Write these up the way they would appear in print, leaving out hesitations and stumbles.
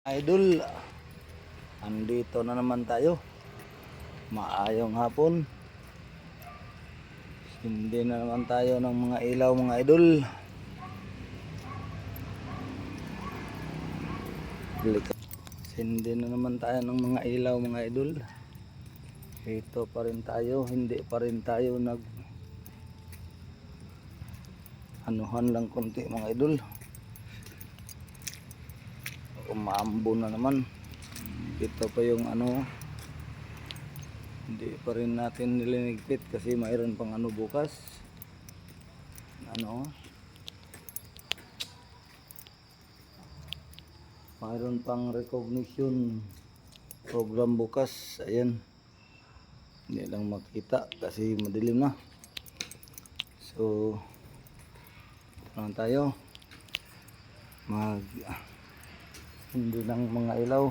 Idol, andito na naman tayo. Maayong hapon. Hindi na naman tayo ng mga ilaw, mga idol. Hindi na naman tayo ng mga ilaw, mga idol. Ito pa rin tayo, hindi pa rin tayo anuhan lang konti, mga idol. Umaambo na naman. Ito pa yung hindi pa rin natin nilinigpit kasi mayroon pang bukas, mayroon pang recognition program bukas. Ayan, hindi lang makita kasi madilim na. So naman tayo hindi lang mga ilaw.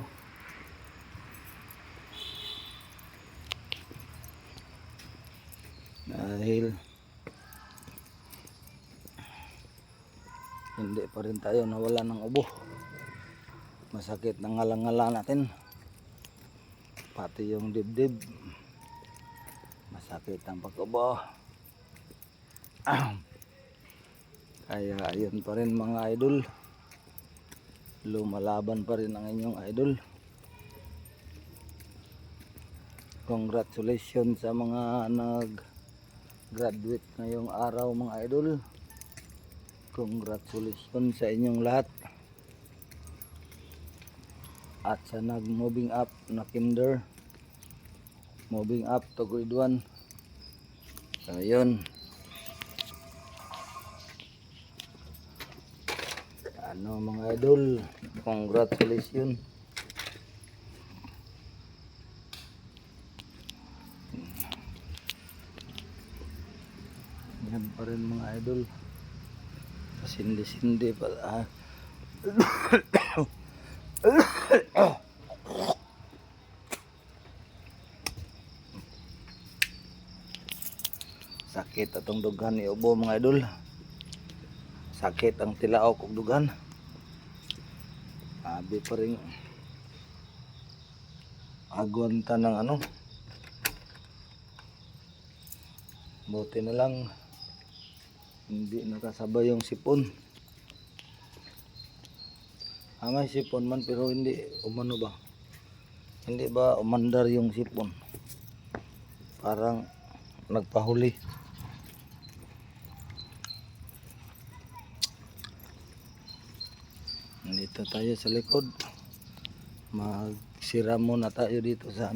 Dahil hindi pa rin tayo nawala ng ubo. Masakit ng ngalang-ngala natin. Pati yung dibdib. Masakit ang pag-ubo. Kaya ayun pa rin, mga idol. Lumalaban pa rin ang inyong idol. Congratulations sa mga nag-graduate ngayong araw, mga idol. Congratulations sa inyong lahat. At sa nag-moving up na kinder, moving up to grade 1. So ayun, mga idol, congratulations. Yan pa rin, mga idol. Sindi-sindi pa. Sakit atong dughan ni ubo, mga idol. Sakit ang tilaok ug dughan. Abi pa rin agwanta ng buti na lang hindi nakasabay yung sipon. May sipon man pero hindi hindi ba umandar yung sipon, parang nagpahuli. Dito tayo sa likod, magsira muna tayo dito sa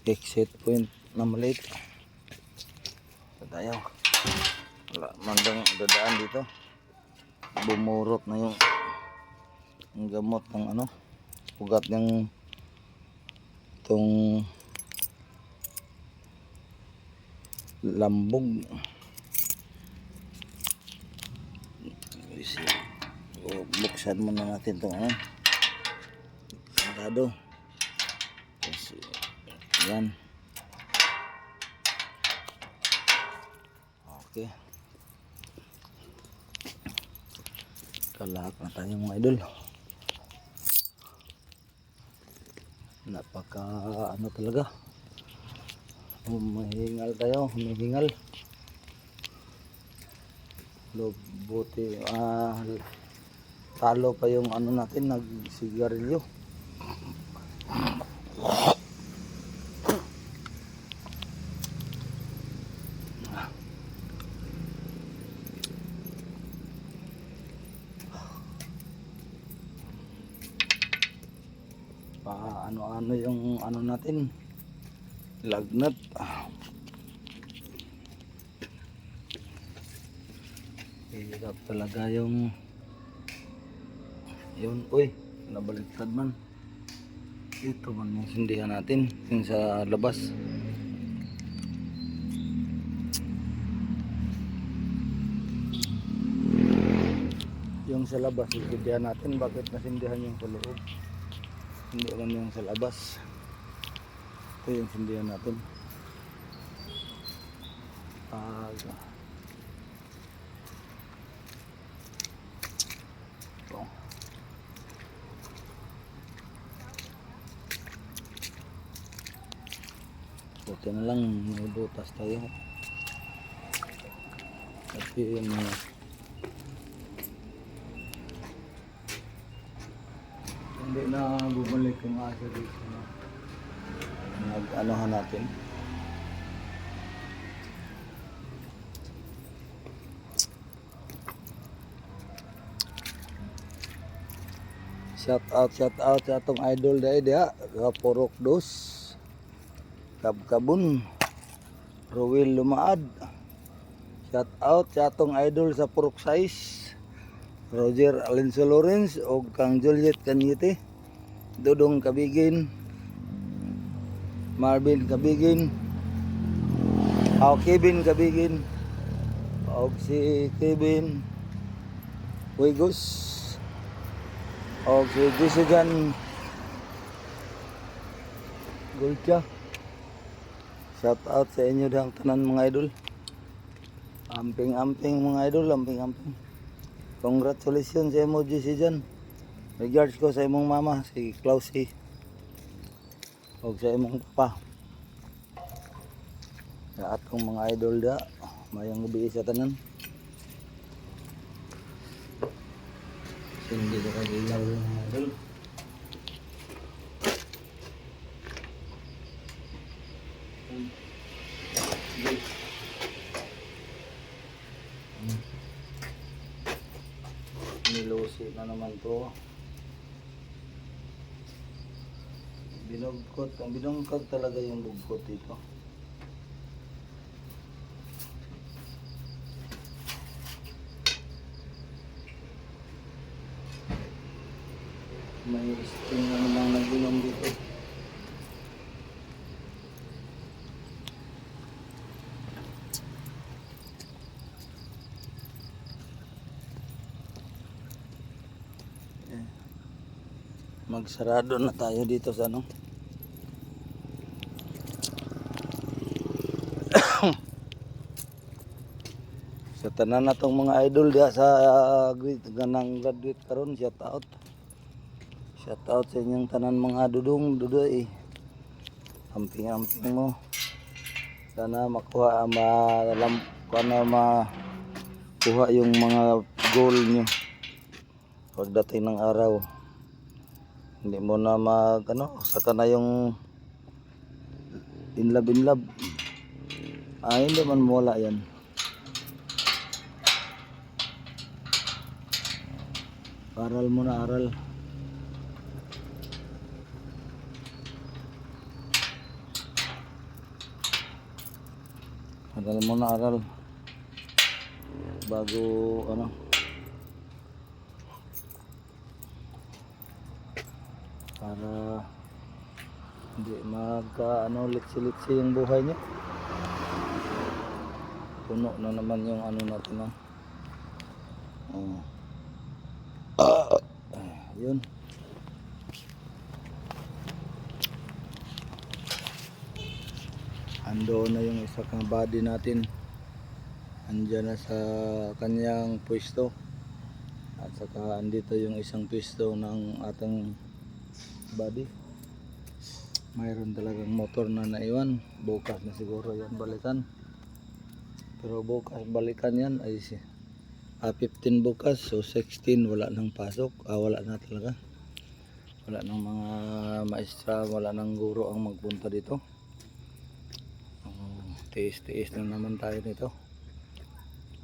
exit point na maliit. So tayo, wala mandang dadaan dito. Bumurot na yung gamot ng ugat ng itong lambog. Buksan muna natin itong sandado. Kasi yan, okay, kalahak na tayo, mga idol. Napaka talaga, humihingal tayo, humihingal. Buti talo pa yung natin, nagsigarilyo. Ano yung natin, lagnat. Hirap talaga yung yun. Uy, nabaliktad man. Ito man yung sindihan natin, yung sa labas. Yung sa labas, yung sindihan natin. Bakit nasindihan yung sa loob? Hindi man yung sa labas. Ito yung sindihan natin. buti na lang may butas tayo. Kasi hindi na bumalik yung asa dito na nag-anohan natin. Shout out sa atong idol dahil diha Purok Dos Kabkabun Ruel Lumaad. Shout out sa atong idol sa Purok Size Roger Alenso Lawrence o kang Juliet Canyete, Dudong Kabigin, Marvin Kabigin, Kevin Kabigin, o si Kevin Huigos, o si Jessican Gulcha. Shout out sa inyo dang tanan mga idol. Amping-amping mga idol, amping-amping. Congratulations sa imo Jessican. Regards ko sa imong mama si Clausie. O sa imong papa. Sa atong mga idol da, mayang gabi sa tanan. Hindi ko kagilaw mga idol. Nilusi na naman to. Binugkot, ang binungkag talaga yung bugkot dito. May sting na naman naginom dito. Magsarado na tayo dito sa ano. Sa tanan natong mga idol diha sa ganang graduate karon, shout out. Shout out sa inyong tanan mga dudong dudoy. Amping-amping mo. Sana makuha makuha yung mga goal nyo pagdating ng araw. Hindi mo na saka na yung inlab. Hindi man mawala yan. Aral mo na aral. Aral mo na aral. Bago para hindi litsi-litsi yung buhay nyo. Puno na naman yung natin yun. Ando na yung isa kang body natin, andyan na sa kanyang pwesto, at saka andito yung isang pwesto ng ating body. Mayroon talagang motor na naiwan. Bukas na siguro yan balikan, pero bukas balikan yan ay 15 bukas, so 16 wala nang pasok. Wala na talaga, wala nang mga maestra, wala nang guro ang magpunta dito. Tiis-tiis na naman tayo nito.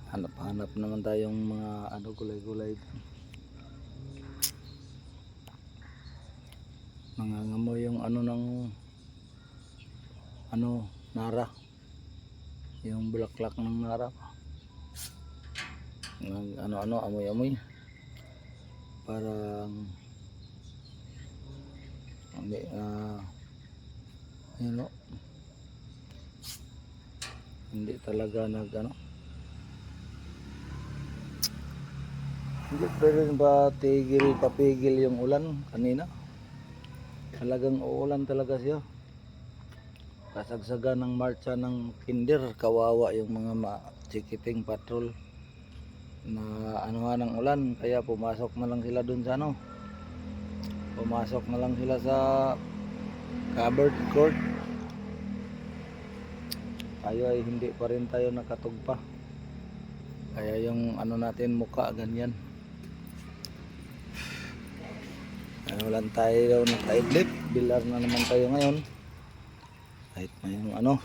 Hanap-hanap naman tayong mga gulay-gulay. Nangangamoy yung nara, yung bulaklak ng nara. Amoy-amoy. Parang hindi talaga hindi pwede ba papigil yung ulan kanina. Talagang uulan talaga siya. Kasagsagan ng marcha ng kinder, kawawa yung mga chikiting patrol na ng ulan, kaya pumasok na lang sila dun sa pumasok na lang sila sa covered court. tayo ay hindi pa rin tayo nakatugpa. Kaya yung ano natin mukha ganyan. Walang tayo daw nakaidlip. Bilar na naman tayo ngayon. Kahit may ano.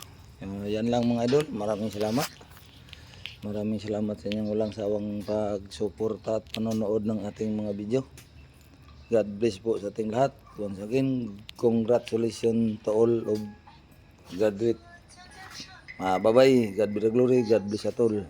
Yan lang mga idol. Maraming salamat. Maraming salamat sa inyong walang sawang pagsuporta at panonood ng ating mga video. God bless po sa ating lahat. Once again, congratulations to all of graduate. Bye-bye. God be the glory. God bless at all.